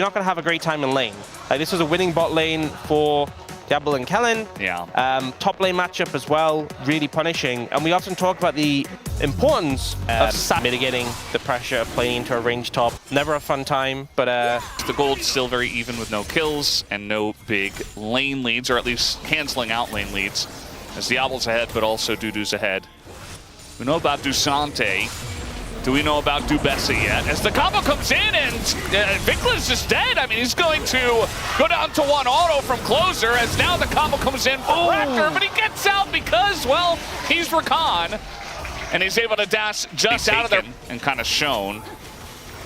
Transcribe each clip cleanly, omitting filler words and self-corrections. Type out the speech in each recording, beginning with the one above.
you're not going to have a great time in lane. Like, this was a winning bot lane for Diable and Kellin. Yeah. Top lane matchup as well, really punishing. And we often talk about the importance of mitigating the pressure of playing into a range top. Never a fun time, but the gold's still very even with no kills and no big lane leads, or at least canceling out lane leads. As Diable's ahead, but also DuDu's ahead. We know about Dusante. Do we know about Dubessa yet? As the combo comes in and VicLa's just dead. I mean, he's going to go down to one auto from Clozer as now the combo comes in for Raptor, but he gets out because, well, he's Rakan. And he's able to dash just out of there and kind of shown.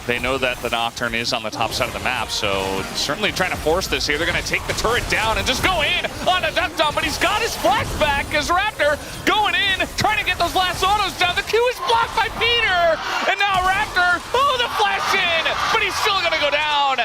They know that the Nocturne is on the top side of the map, so certainly trying to force this here. They're going to take the turret down and just go in on a deokdam, but he's got his flashback as Raptor going in, trying to get those last autos down. The Q is blocked by Peter, and now Raptor, oh, the flash in, but he's still going to go down.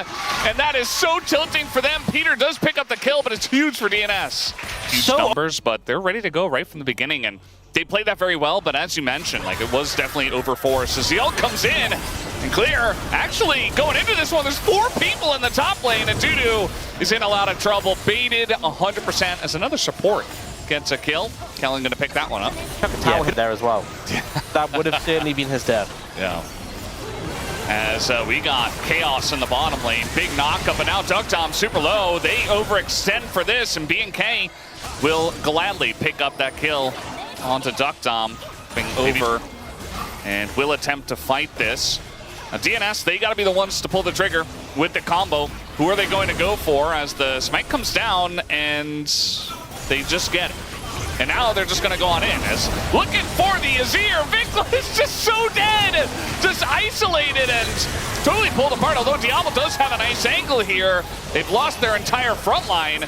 And that is so tilting for them. Peter does pick up the kill, but it's huge for DNS. Huge numbers, but they're ready to go right from the beginning, and they played that very well, but as you mentioned, like, it was definitely overforced as the ult comes in. And Clear, actually, going into this one, there's 4 people in the top lane, and DuDu is in a lot of trouble. Baited 100% as another support gets a kill. Kellin going to pick that one up. Chuck a tower hit there as well. That would have certainly been his death. Yeah. As we got Chaos in the bottom lane. Big knockup, but now deokdam super low. They overextend for this, and BNK will gladly pick up that kill onto deokdam, being over, and will attempt to fight this. Now, DNS, they got to be the ones to pull the trigger with the combo. Who are they going to go for as the smite comes down and they just get it? And now they're just going to go on in as looking for the Azir. VicLa is just so dead, just isolated and totally pulled apart. Although Diable does have a nice angle here. They've lost their entire front line.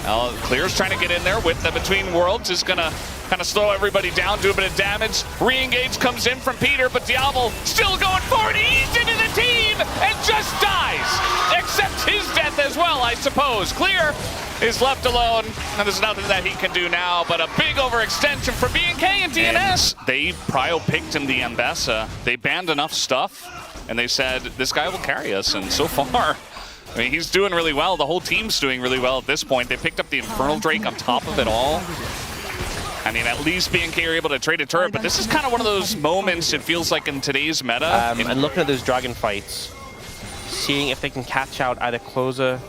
Now, Clear's trying to get in there with the Between Worlds. Is going to kind of slow everybody down, do a bit of damage. Re-engage comes in from Peter, but Diable still going forward. He's into the team and just dies. Accepts his death as well, I suppose. Clear is left alone, and there's nothing that he can do now, but a big overextension for BNK and DNS. And they prio-picked him the Ambessa. They banned enough stuff, and they said, this guy will carry us, and so far, I mean, he's doing really well. The whole team's doing really well at this point. They picked up the Infernal Drake on top of it all. I mean, at least BNK are able to trade a turret, but this is kind of one of those moments, it feels like, in today's meta. And looking at those dragon fights, seeing if they can catch out either Clozer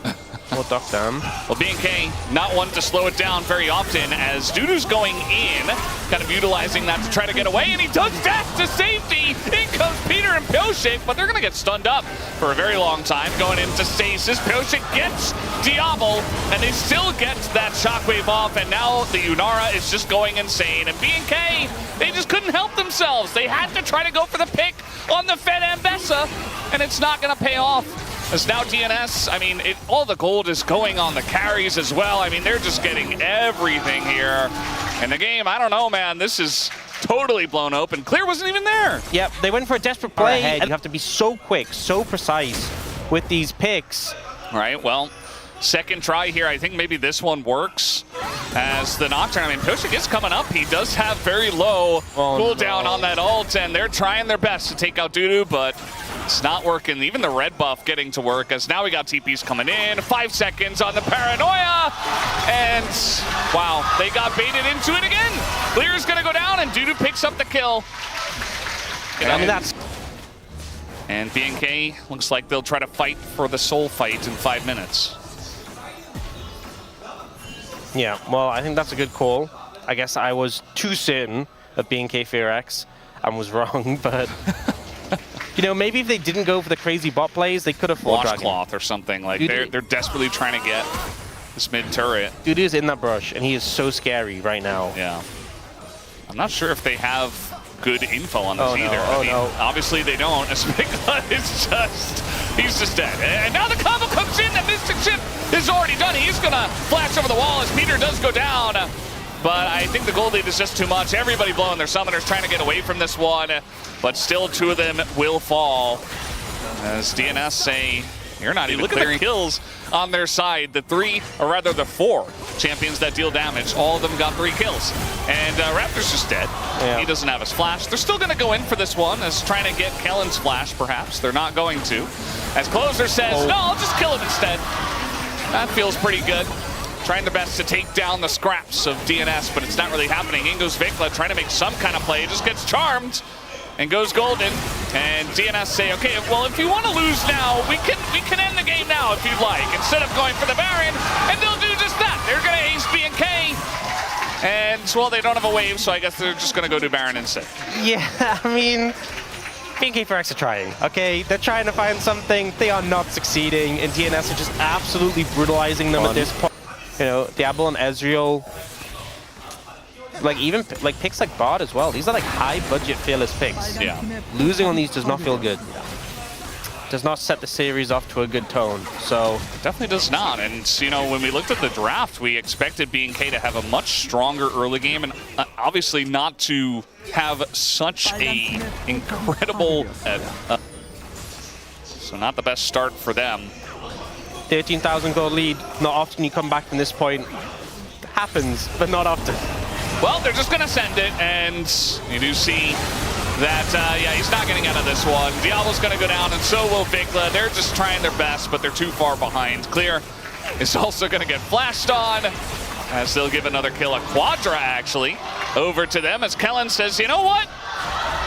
or deokdam. Well, BNK, not one to slow it down very often as DuDu's going in, kind of utilizing that to try to get away, and he does dash to safety. In comes Peter and Pyosik, but they're going to get stunned up for a very long time. Going into stasis, Pyosik gets Diable, and they still get that shockwave off, and now the Unara is just going insane. And BNK, they just couldn't help themselves. They had to try to go for the pick on the Fed Ambessa, and it's not going to pay off. As now DNS, I mean, all the gold is going on the carries as well. I mean, they're just getting everything here. And the game, I don't know, man, this is totally blown open. Clear wasn't even there. Yep, they went for a desperate play. You have to be so quick, so precise with these picks. All right, well, second try here. I think maybe this one works. As the Nocturne, I mean, Pyosik is coming up. He does have very low cooldown on that ult, and they're trying their best to take out DuDu, but it's not working. Even the red buff getting to work, as now we got TPs coming in. 5 seconds on the Paranoia, and wow, they got baited into it again. Clear's gonna go down, and DuDu picks up the kill. I mean, that's... And BNK looks like they'll try to fight for the soul fight in 5 minutes. Yeah, well, I think that's a good call. I guess I was too certain of BNK FEARX and was wrong, but... You know, maybe if they didn't go for the crazy bot plays, they could have fought Dragon. Washcloth or something. Like, they're desperately trying to get this mid-turret. DuDu's in that brush, and he is so scary right now. Yeah. I'm not sure if they have good info on this either. No. I mean, obviously they don't. It's just, he's just dead. And now the combo comes in. The Mystic Ship is already done. He's going to flash over the wall as Peter does go down. But I think the gold lead is just too much. Everybody blowing their summoners, trying to get away from this one. But still, 2 of them will fall. As DNS say, you're not even clearing kills on their side. The 3, or rather the 4 champions that deal damage. All of them got 3 kills. And Raptor's just dead. Yeah. He doesn't have his flash. They're still going to go in for this one as trying to get Kellin's flash, perhaps. They're not going to. As Clozer says, no, I'll just kill him instead. That feels pretty good. Trying their best to take down the scraps of DNS, but it's not really happening. In goes VicLa, trying to make some kind of play. Just gets charmed and goes golden. And DNS say, okay, well, if you want to lose now, we can end the game now if you'd like. Instead of going for the Baron, and they'll do just that. They're going to ace BNK. And, well, they don't have a wave, so I guess they're just going to go do Baron instead. Yeah, I mean, BNK FEARX are trying, okay? They're trying to find something. They are not succeeding, and DNS are just absolutely brutalizing them at this point. You know, Diable and Ezreal, like even like picks like Bard as well. These are like high-budget fearless picks. Yeah. Losing on these does not feel good. Does not set the series off to a good tone. So definitely does not. And you know, when we looked at the draft, we expected BNK to have a much stronger early game, and obviously not to have such a incredible. So not the best start for them. 13,000 gold lead. Not often you come back from this point. Happens, but not often. Well, they're just going to send it, and you do see that, yeah, he's not getting out of this one. Diable's going to go down, and so will VicLa. They're just trying their best, but they're too far behind. Clear is also going to get flashed on, as they'll give another kill, a Quadra, actually, over to them, as Kellin says, you know what?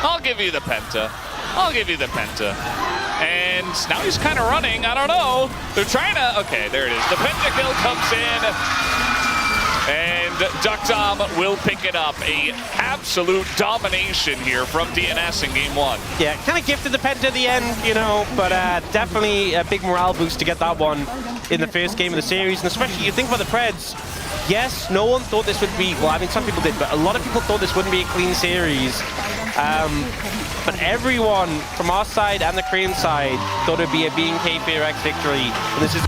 I'll give you the penta. I'll give you the penta. And now he's kind of running. I don't know. They're trying to... Okay, there it is. The pentakill comes in. And deokdam will pick it up. A absolute domination here from DNS in game 1. Yeah, kind of gifted the penta at the end, you know, but definitely a big morale boost to get that one in the first game of the series. And especially, you think about the Preds. Yes, no one thought this would be... Well, I mean, some people did, but a lot of people thought this wouldn't be a clean series. But everyone from our side and the Korean side thought it would be a BNK FEARX victory. And this is